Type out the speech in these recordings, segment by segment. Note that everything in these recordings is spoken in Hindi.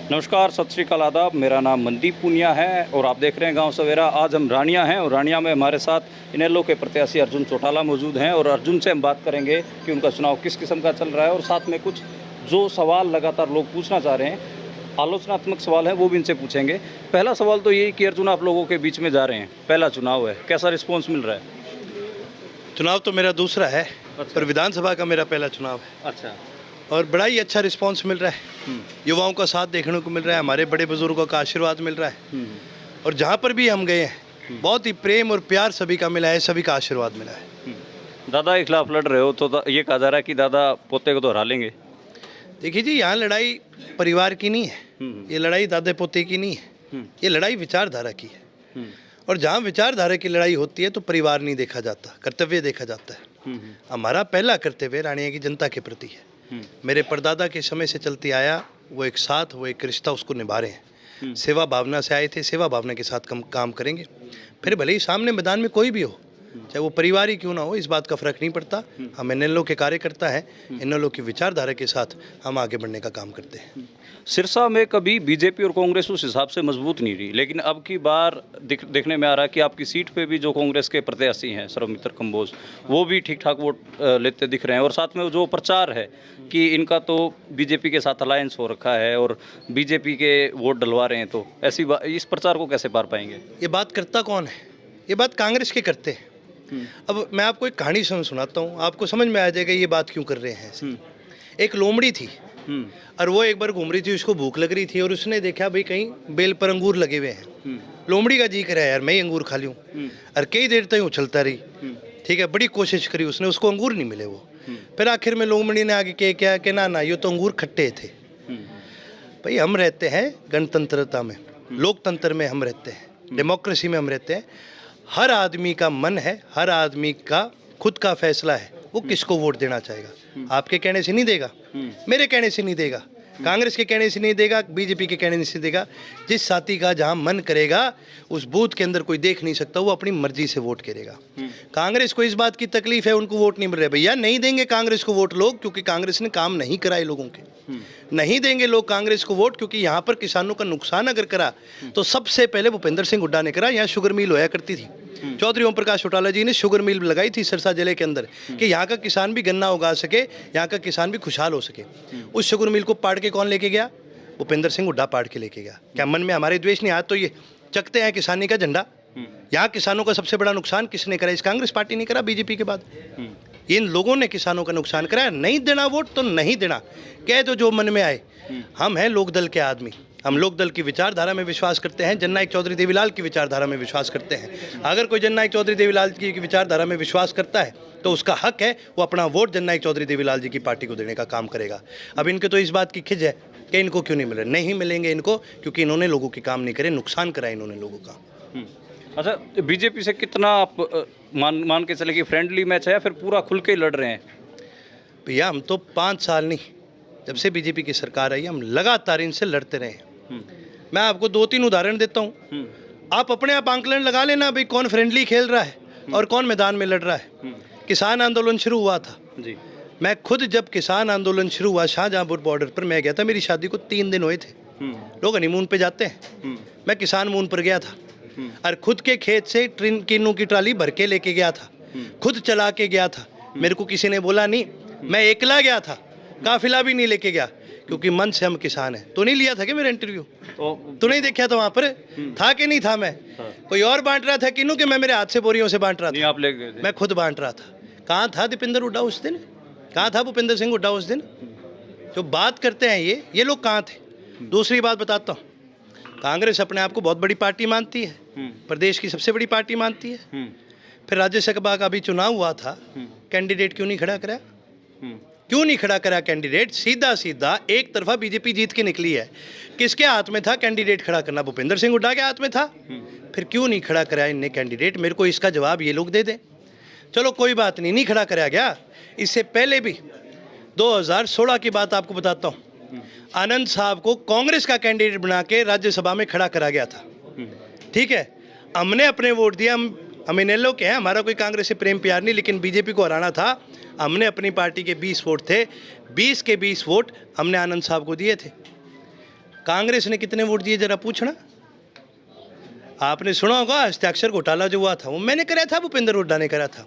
नमस्कार, सत श्री अकाल, आदाब। मेरा नाम मनदीप पुनिया है और आप देख रहे हैं गांव सवेरा। आज हम रानिया हैं और रानिया में हमारे साथ इनेलो के प्रत्याशी अर्जुन चौटाला मौजूद हैं और अर्जुन से हम बात करेंगे कि उनका चुनाव किस किस्म का चल रहा है और साथ में कुछ जो सवाल लगातार लोग पूछना चाह रहे हैं, आलोचनात्मक सवाल हैं, वो भी इनसे पूछेंगे। पहला सवाल तो यही कि अर्जुन, आप लोगों के बीच में जा रहे हैं, पहला चुनाव है, कैसा रिस्पॉन्स मिल रहा है? चुनाव तो मेरा दूसरा है, पर विधानसभा का मेरा पहला चुनाव है। अच्छा। और बड़ा ही अच्छा रिस्पांस मिल रहा है। युवाओं का साथ देखने को मिल रहा है, हमारे बड़े बुजुर्गों का आशीर्वाद मिल रहा है। और जहाँ पर भी हम गए हैं, बहुत ही प्रेम और प्यार सभी का मिला है, सभी का आशीर्वाद मिला है। दादा के खिलाफ लड़ रहे हो तो ये कहा जा रहा है कि दादा पोते को तो हरा लेंगे। देखिए जी, यहाँ लड़ाई परिवार की नहीं है, ये लड़ाई दादे पोते की नहीं है, ये लड़ाई विचारधारा की है। और जहाँ विचारधारा की लड़ाई होती है तो परिवार नहीं देखा जाता, कर्तव्य देखा जाता है। हमारा पहला कर्तव्य रानिया की जनता के प्रति है। मेरे परदादा के समय से चलती आया, वो एक साथ, वो एक रिश्ता उसको निभा रहे हैं। सेवा भावना से आए थे, सेवा भावना के साथ काम करेंगे। फिर भले ही सामने मैदान में कोई भी हो, चाहे वो परिवार ही क्यों ना हो, इस बात का फर्क नहीं पड़ता। हम इनेलो के कार्यकर्ता हैं, इनेलो की विचारधारा के साथ हम आगे बढ़ने का काम करते हैं। सिरसा में कभी बीजेपी और कांग्रेस उस हिसाब से मजबूत नहीं रही, लेकिन अब की बार देखने में आ रहा है कि आपकी सीट पे भी जो कांग्रेस के प्रत्याशी हैं सर्वमित्र कंबोज, वो भी ठीक ठाक वोट लेते दिख रहे हैं। और साथ में जो प्रचार है कि इनका तो बीजेपी के साथ अलायंस हो रखा है और बीजेपी के वोट डलवा रहे हैं, तो इस प्रचार को कैसे पार पाएंगे? ये बात करता कौन है? ये बात कांग्रेस के करते हैं। अब मैं आपको एक कहानी सुनाता हूँ, आपको समझ में आ जाएगा ये बात क्यों कर रहे हैं। एक लोमड़ी थी और वो एक बार घूम रही थी, उसको भूख लग रही थी और उसने देखा भाई कहीं बेल पर अंगूर लगे हुए हैं। लोमड़ी का जी करे यार मैं ही अंगूर खा लूं, और कई देर तक उछलता रही। ठीक है, बड़ी कोशिश करी उसने, उसको अंगूर नहीं मिले वो। फिर आखिर में लोमड़ी ने आगे क्या कि ना ये तो अंगूर खट्टे थे। भाई हम रहते हैं गणतंत्रता में, लोकतंत्र में हम रहते हैं, डेमोक्रेसी में हम रहते हैं। हर आदमी का मन है, हर आदमी का खुद का फैसला है, वो किसको वोट देना चाहेगा। आपके कहने से नहीं देगा, मेरे कहने से नहीं देगा, कांग्रेस के कहने से नहीं देगा, बीजेपी के कहने से देगा। जिस साथी का जहां मन करेगा उस बूथ के अंदर कोई देख नहीं सकता, वो अपनी मर्जी से वोट करेगा। कांग्रेस को इस बात की तकलीफ है, उनको वोट नहीं मिल रहे। भैया नहीं देंगे कांग्रेस को वोट लोग, क्योंकि कांग्रेस ने काम नहीं कराए लोगों के। नहीं देंगे लोग कांग्रेस को वोट, क्योंकि यहाँ पर किसानों का नुकसान अगर करा तो सबसे पहले भूपेंद्र सिंह हुड्डा ने करा। यहाँ शुगर मिल होया करती थी, चौधरी ओम प्रकाश चौटाला जी ने शुगर मिल लगाई थी सिरसा जिले के अंदर, कि यहाँ का किसान भी गन्ना उगा सके, यहाँ का किसान भी खुशहाल हो सके। उस शुगर मिल को पाड़ के कौन लेके गया? भूपेंद्र सिंह हुड्डा पाड़ के लेके गया। क्या मन में हमारे द्वेष नहीं? आज तो ये चकते हैं किसानी का झंडा। यहाँ किसानों का सबसे बड़ा नुकसान किसने करा? इस कांग्रेस पार्टी ने करा, बीजेपी के बाद। इन लोगों ने किसानों का नुकसान कराया। नहीं देना वोट तो नहीं देना, कह दो जो मन में आए। हम हैं लोकदल के आदमी, हम लोकदल की विचारधारा में विश्वास करते हैं, जननायक चौधरी देवीलाल की विचारधारा में विश्वास करते हैं। अगर कोई जननायक चौधरी देवीलाल की विचारधारा में विश्वास करता है तो उसका हक है, वो अपना वोट जननायक चौधरी देवीलाल जी की पार्टी को देने का काम करेगा। अब इनके तो इस बात की खिज है कि इनको क्यों नहीं मिल रहे। नहीं मिलेंगे इनको, क्योंकि इन्होंने लोगों के काम नहीं करे, नुकसान करा इन्होंने लोगों का। अच्छा, बीजेपी से कितना आप मान के चले कि फ्रेंडली मैच है या फिर पूरा खुल के लड़ रहे हैं? भैया हम तो 5 साल नहीं, जब से बीजेपी की सरकार आई हम लगातार इनसे लड़ते रहे हैं। मैं आपको 2-3 उदाहरण देता हूँ, आप अपने आप आंकलन लगा लेना भाई कौन फ्रेंडली खेल रहा है और कौन मैदान में लड़ रहा है। किसान आंदोलन शुरू हुआ था जी, मैं खुद जब किसान आंदोलन शुरू हुआ शाहजहांपुर बॉर्डर पर मैं गया था, मेरी शादी को 3 दिन हुए थे। लोग हनीमून पे जाते हैं, मैं किसान मून पर गया था और खुद के खेत से किन्नू की ट्राली भर के लेके गया था, खुद चला के गया था। मेरे को किसी ने बोला नहीं, मैं एकला गया था, काफिला भी नहीं लेके गया, क्योंकि मन से हम किसान हैं। तो नहीं लिया था कि मेरा इंटरव्यू तो नहीं देखा था वहाँ पर? था कि नहीं था? मैं कोई और बांट रहा था किन्नू के मैं मेरे हाथ से बोरियों से बांट रहा था? आप ले गए थे? मैं खुद बांट रहा था। कहाँ था दीपेंद्र हुड्डा उस दिन? कहाँ था भूपेंद्र सिंह हुड्डा उस दिन? जो बात करते हैं ये लोग कहाँ थे? दूसरी बात बताता हूँ, कांग्रेस अपने आप को बहुत बड़ी पार्टी मानती है, प्रदेश की सबसे बड़ी पार्टी मानती है। फिर राज्यसभा का भी चुनाव हुआ था, कैंडिडेट क्यों नहीं खड़ा करा? क्यों नहीं खड़ा करा कैंडिडेट? सीधा सीधा एक तरफा बीजेपी जीत के निकली है। किसके हाथ में था कैंडिडेट खड़ा करना? भूपेंद्र सिंह हुड्डा के हाथ में था। फिर क्यों नहीं खड़ा कराया इनने कैंडिडेट? मेरे को इसका जवाब ये लोग दे दें। चलो कोई बात नहीं, नहीं खड़ा कराया गया। इससे पहले भी 2016 की बात आपको बताता हूँ, आनंद साहब को कांग्रेस का कैंडिडेट बना के राज्यसभा में खड़ा करा गया था। ठीक है, हमने अपने वोट दिया, हम इनेलो के हैं, हमारा कोई कांग्रेस से प्रेम प्यार नहीं, लेकिन बीजेपी को हराना था। हमने अपनी पार्टी के 20 वोट थे, 20 के 20 वोट हमने आनंद साहब को दिए थे। कांग्रेस ने कितने वोट दिए जरा पूछना। आपने सुना होगा हस्ताक्षर घोटाला जो हुआ था वो मैंने कराया था, भूपेंद्र हुड्डा ने कराया था।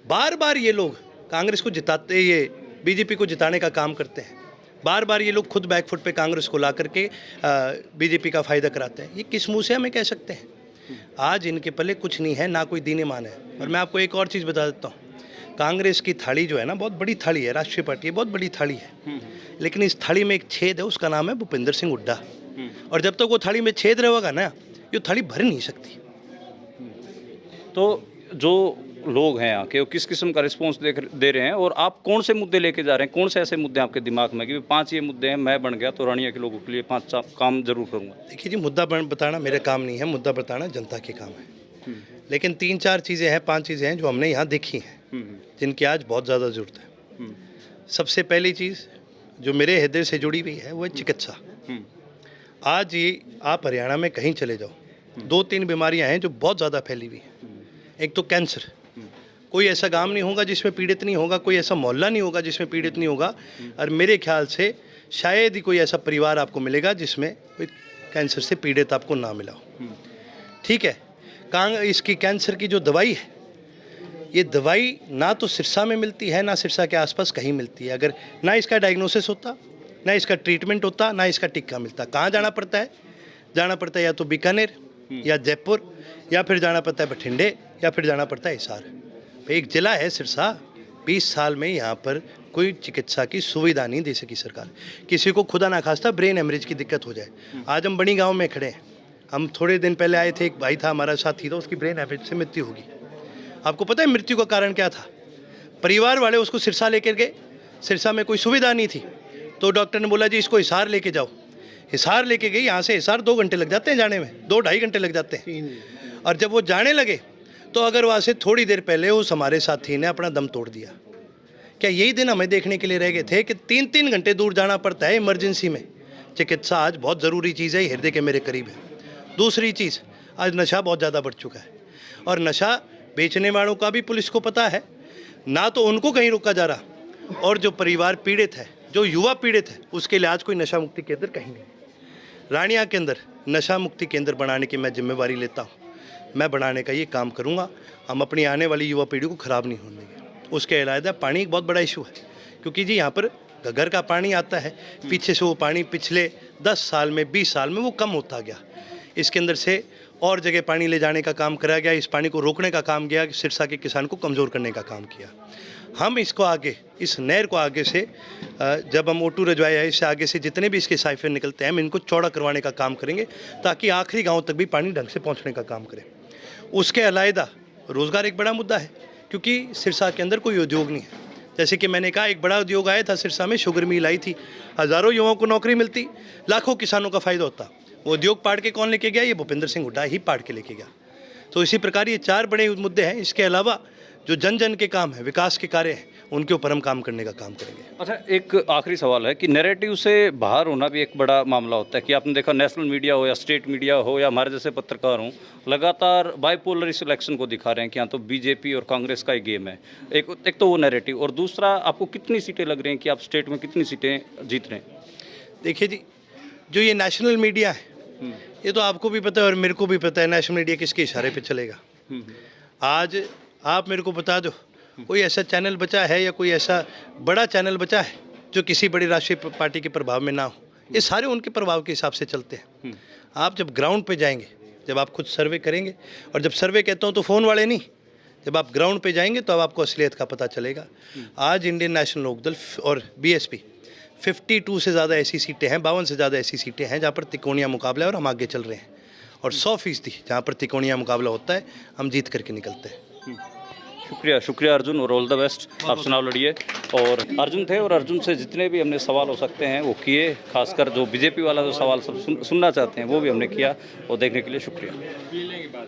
बार बार ये लोग कांग्रेस को जिताते, ये बीजेपी को जिताने का काम करते हैं। बार बार ये लोग खुद बैकफुट पे कांग्रेस को ला करके बीजेपी का फ़ायदा कराते हैं। ये किस मुंह से हमें कह सकते हैं? आज इनके पल्ले कुछ नहीं है, ना कोई दीन ईमान है। और मैं आपको एक और चीज़ बता देता हूँ, कांग्रेस की थाली जो है ना, बहुत बड़ी थाली है, राष्ट्रीय पार्टी है, बहुत बड़ी थाली है, लेकिन इस थाली में एक छेद है, उसका नाम है भूपेंद्र सिंह हुड्डा। और जब तक वो थाली में छेद रहेगा ना, ये थाली भर नहीं सकती। तो जो लोग हैं यहाँ के वो किस किस्म का रिस्पॉन्स दे रहे हैं, और आप कौन से मुद्दे लेके जा रहे हैं? कौन से ऐसे मुद्दे आपके दिमाग में कि 5 ये मुद्दे हैं, मैं बन गया तो रानिया के लोगों के लिए 5 काम जरूर करूँगा? देखिए जी, मुद्दा बताना मेरा काम नहीं है, मुद्दा बताना जनता के काम है। लेकिन 3-4 चीज़ें हैं, 5 चीज़ें हैं जो हमने यहाँ देखी हैं, जिनकी आज बहुत ज़्यादा ज़रूरत है। सबसे पहली चीज़ जो मेरे हृदय से जुड़ी हुई है वो है चिकित्सा। आज ये आप हरियाणा में कहीं चले जाओ, 2-3 बीमारियां हैं जो बहुत ज़्यादा फैली हुई हैं। एक तो कैंसर, कोई ऐसा गांव नहीं होगा जिसमें पीड़ित नहीं होगा, कोई ऐसा मोहल्ला नहीं होगा जिसमें पीड़ित नहीं होगा, और मेरे ख्याल से शायद ही कोई ऐसा परिवार आपको मिलेगा जिसमें कोई कैंसर से पीड़ित आपको ना मिला हो। ठीक है, इसकी कैंसर की जो दवाई है, ये दवाई ना तो सिरसा में मिलती है, ना सिरसा के आसपास कहीं मिलती है। अगर ना इसका डायग्नोसिस होता, ना इसका ट्रीटमेंट होता, ना इसका टिक्का मिलता, कहाँ जाना पड़ता है? जाना पड़ता है या तो बीकानेर या जयपुर, या फिर जाना पड़ता है बठिंडे, या फिर जाना पड़ता है हिसार। एक जिला है सिरसा, 20 साल में यहाँ पर कोई चिकित्सा की सुविधा नहीं दे सकी सरकार। किसी को खुदा ना खास्ता ब्रेन हेमरेज की दिक्कत हो जाए। आज हम बड़ी गाँव में खड़े हैं, हम थोड़े दिन पहले आए थे, एक भाई था हमारा साथी था, उसकी ब्रेन हेमरेज से मृत्यु होगी। आपको पता है मृत्यु का कारण क्या था? परिवार वाले उसको सिरसा लेकर गए, सिरसा में कोई सुविधा नहीं थी, तो डॉक्टर ने बोला जी इसको हिसार लेके जाओ। हिसार लेके गई, यहाँ से हिसार 2 घंटे लग जाते हैं जाने में, 2-2.5 घंटे लग जाते हैं। और जब वो जाने लगे तो अगर वहाँ से थोड़ी देर पहले उस हमारे साथी ने अपना दम तोड़ दिया। क्या यही दिन हमें देखने के लिए रह गए थे कि 3-3 घंटे दूर जाना पड़ता है इमरजेंसी में? चिकित्सा आज बहुत ज़रूरी चीज़ है, हृदय के मेरे करीब है। दूसरी चीज़, आज नशा बहुत ज़्यादा बढ़ चुका है, और नशा बेचने वालों का भी पुलिस को पता है, ना तो उनको कहीं रोका जा रहा, और जो परिवार पीड़ित है, जो युवा पीड़ित है, उसके लिए आज कोई नशा मुक्ति केंद्र कहीं नहीं। रानिया के अंदर नशा मुक्ति केंद्र बनाने की मैं जिम्मेवारी लेता हूँ, मैं बनाने का ये काम करूँगा। हम अपनी आने वाली युवा पीढ़ी को ख़राब नहीं होने देंगे। उसके अलावा पानी एक बहुत बड़ा इशू है, क्योंकि जी यहाँ पर घर का पानी आता है, पीछे से वो पानी पिछले 10 साल में, 20 साल में वो कम होता गया। इसके अंदर से और जगह पानी ले जाने का काम करा गया, इस पानी को रोकने का काम किया, सिरसा के किसान को कमज़ोर करने का काम किया। हम इसको आगे, इस नहर को आगे से जब हम O2 रजवाए है, इससे आगे से जितने भी इसके साइफर निकलते हैं, हम इनको चौड़ा करवाने का काम करेंगे, ताकि आखिरी गाँव तक भी पानी ढंग से पहुँचने का काम करें। उसके अलावा रोज़गार एक बड़ा मुद्दा है, क्योंकि सिरसा के अंदर कोई उद्योग नहीं है। जैसे कि मैंने कहा, एक बड़ा उद्योग आया था सिरसा में, शुगर मिल आई थी, हज़ारों युवाओं को नौकरी मिलती, लाखों किसानों का फ़ायदा होता। वो उद्योग पाड़ के कौन लेके गया? ये भूपेंद्र सिंह हुड्डा ही पाड़ के लेके गया। तो इसी प्रकार ये 4 बड़े मुद्दे हैं। इसके अलावा जो जन जन के काम है, विकास के कार्य हैं, उनके ऊपर हम काम करने का काम करेंगे। अच्छा, एक आखिरी सवाल है कि नैरेटिव से बाहर होना भी एक बड़ा मामला होता है कि आपने देखा नेशनल मीडिया हो या स्टेट मीडिया हो या हमारे जैसे पत्रकार हों, लगातार बाइपोलर इस इलेक्शन को दिखा रहे हैं कि यहाँ तो बीजेपी और कांग्रेस का ही गेम है। एक तो वो नैरेटिव, और दूसरा आपको कितनी सीटें लग रही हैं कि आप स्टेट में कितनी सीटें जीत रहे हैं? देखिए जी, जो ये नेशनल मीडिया है, ये तो आपको भी पता है और मेरे को भी पता है नेशनल मीडिया किसके इशारे पे चलेगा। आज आप मेरे को बता दो, कोई ऐसा चैनल बचा है या कोई ऐसा बड़ा चैनल बचा है जो किसी बड़ी राष्ट्रीय पार्टी के प्रभाव में ना हो? ये सारे उनके प्रभाव के हिसाब से चलते हैं। आप जब ग्राउंड पे जाएंगे, जब आप खुद सर्वे करेंगे, और जब सर्वे कहता हूँ तो फ़ोन वाले नहीं, जब आप ग्राउंड पे जाएंगे तो अब आपको असलियत का पता चलेगा। आज इंडियन नेशनल लोकदल और BSP 52 से ज़्यादा ऐसी सीटें हैं, 52 से ज़्यादा ऐसी सीटें हैं जहाँ पर तिकोनिया मुकाबला है, और हम आगे चल रहे हैं। और 100% जहाँ पर तिकोनिया मुकाबला होता है, हम जीत करके निकलते हैं। शुक्रिया अर्जुन, और ऑल द बेस्ट। आप चुनाव लड़िए। और अर्जुन थे, और अर्जुन से जितने भी हमने सवाल हो सकते हैं वो किए, खासकर जो बीजेपी वाला जो सवाल सब सुनना चाहते हैं वो भी हमने किया। और देखने के लिए शुक्रिया।